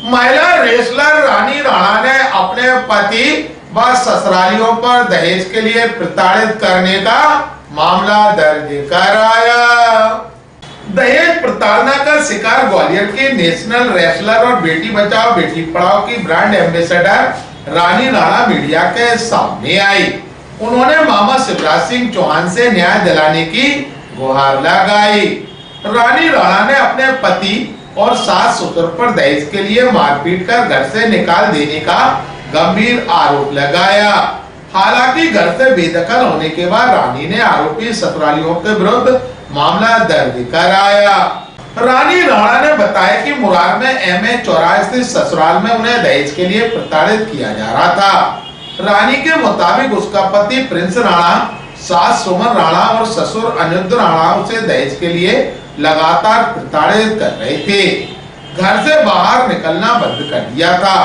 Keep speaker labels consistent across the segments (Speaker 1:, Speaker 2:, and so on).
Speaker 1: महिला रेसलर रानी राणा ने अपने पति व ससुरालियों पर दहेज के लिए प्रताड़ित करने का मामला दर्ज कराया। दहेज प्रताड़ना का शिकार ग्वालियर की नेशनल रेसलर और बेटी बचाओ बेटी पढ़ाओ की ब्रांड एम्बेसडर रानी राणा मीडिया के सामने आई। उन्होंने मामा शिवराज सिंह चौहान से न्याय दिलाने की गुहार लगाई। रानी राणा ने अपने पति और सास ससुर पर दहेज के लिए मारपीट कर घर से निकाल देने का गंभीर आरोप लगाया। हालांकि घर से बेदखल होने के बाद रानी ने आरोपी ससुरालियों के विरुद्ध मामला दर्ज कराया। रानी राणा ने बताया कि मुरार में एमए चौराहे स्थित ससुराल में उन्हें दहेज के लिए प्रताड़ित किया जा रहा था। रानी के मुताबिक उसका पति प्रिंस राणा, सास सुमन राणा और ससुर अनिरुद्ध राणा उसे दहेज के लिए लगातार प्रताड़ित कर रहे थे। घर से बाहर निकलना बंद कर दिया था।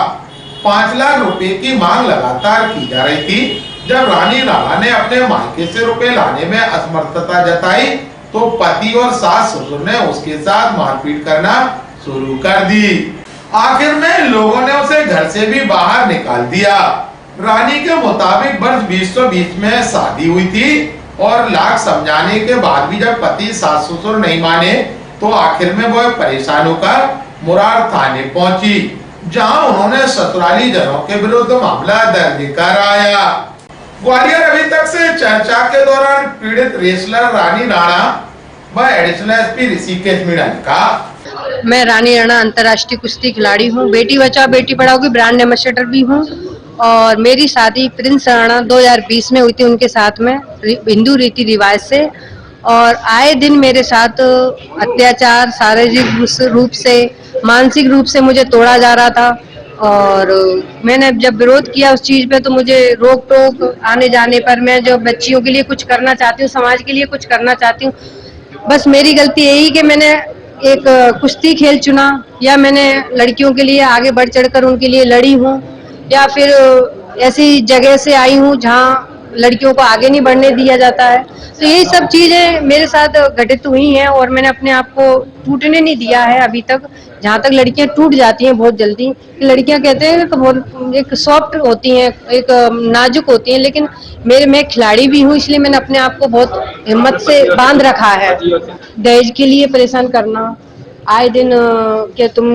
Speaker 1: 5 लाख रुपए की मांग लगातार की जा रही थी। जब रानी राणा ने अपने मायके से रुपए लाने में असमर्थता जताई तो पति और सास ससुर ने उसके साथ मारपीट करना शुरू कर दी। आखिर में लोगों ने उसे घर से भी बाहर निकाल दिया। रानी के मुताबिक वर्ष 2020 में शादी हुई थी और लाख समझाने के बाद भी जब पति सास ससुर नहीं माने तो आखिर में वह परेशान होकर मुरार थाने पहुंची, जहां उन्होंने ससुराली जनों के विरुद्ध मामला दर्ज कराया। ग्वालियर अभी तक से चर्चा के दौरान पीड़ित रेसलर रानी राणा व एडिशनल एसपी ऋषिकेश मीणा का।
Speaker 2: मैं रानी राणा अंतर्राष्ट्रीय कुश्ती खिलाड़ी हूँ, बेटी बचाओ बेटी पढ़ाओ की ब्रांड एम्बेसडर भी हूँ और मेरी शादी प्रिंस राणा 2020 में हुई थी उनके साथ में हिंदू रीति रिवाज से। और आए दिन मेरे साथ अत्याचार, शारीरिक रूप से, मानसिक रूप से मुझे तोड़ा जा रहा था। और मैंने जब विरोध किया उस चीज पे तो मुझे रोक टोक आने जाने पर, मैं जो बच्चियों के लिए कुछ करना चाहती हूँ, समाज के लिए कुछ करना चाहती हूँ, बस मेरी गलती यही कि मैंने एक कुश्ती खेल चुना या मैंने लड़कियों के लिए आगे बढ़ चढ़कर उनके लिए लड़ी हूँ या फिर ऐसी जगह से आई हूँ जहाँ लड़कियों को आगे नहीं बढ़ने दिया जाता है। तो यही सब चीजें मेरे साथ घटित हुई हैं और मैंने अपने आप को टूटने नहीं दिया है अभी तक। जहाँ तक लड़कियां टूट जाती हैं बहुत जल्दी, लड़कियां कहते हैं कि बहुत एक सॉफ्ट होती हैं, एक नाजुक होती हैं, लेकिन मैं खिलाड़ी भी हूँ इसलिए मैंने अपने आप को बहुत हिम्मत से बांध रखा है। दहेज के लिए परेशान करना, आए दिन कि तुम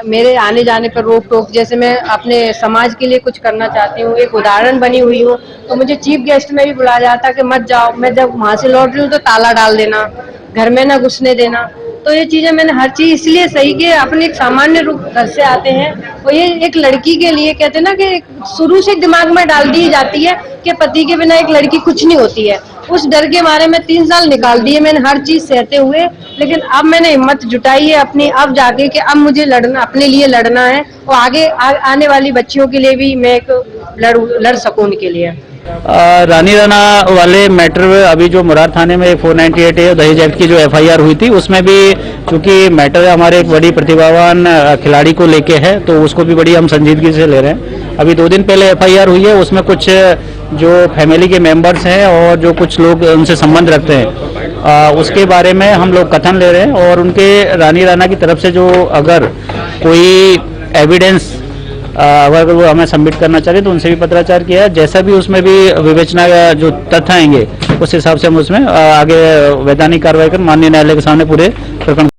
Speaker 2: मेरे आने जाने पर रोक टोक, जैसे मैं अपने समाज के लिए कुछ करना चाहती हूँ, एक उदाहरण बनी हुई हूँ, तो मुझे चीफ गेस्ट में भी बुलाया जाता कि मत जाओ, मैं जब वहां से लौट रही हूँ तो ताला डाल देना, घर में ना घुसने देना। तो ये चीजें मैंने हर चीज इसलिए सही कि अपने एक सामान्य रूप घर से आते हैं और ये एक लड़की के लिए कहते हैं ना कि शुरू से दिमाग में डाल दी जाती है कि पति के बिना एक लड़की कुछ नहीं होती है। उस डर के बारे में 3 साल निकाल दिए मैंने हर चीज सहते हुए, लेकिन अब मैंने हिम्मत जुटाई है अपनी, अब जाके कि अब मुझे लड़ना, अपने लिए लड़ना है और आगे आने वाली बच्चियों के लिए भी मैं एक लड़ सकूं उनके लिए।
Speaker 3: रानी राणा वाले मैटर अभी जो मुरार थाने में 498 है दहेज एक्ट की जो एफआईआर हुई थी, उसमें भी चूंकि मैटर हमारे एक बड़ी प्रतिभावान खिलाड़ी को लेके है तो उसको भी बड़ी हम संजीदगी से ले रहे हैं। अभी 2 दिन पहले एफआईआर हुई है, उसमें कुछ जो फैमिली के मेंबर्स हैं और जो कुछ लोग उनसे संबंध रखते हैं उसके बारे में हम लोग कथन ले रहे हैं और उनके रानी राणा की तरफ से जो अगर कोई एविडेंस अगर वो हमें सबमिट करना चाहते तो उनसे भी पत्राचार किया है। जैसा भी उसमें भी विवेचना जो तथ्य आएंगे उस हिसाब से हम उसमें आगे वैधानिक कार्रवाई कर माननीय न्यायालय के सामने पूरे प्रकरण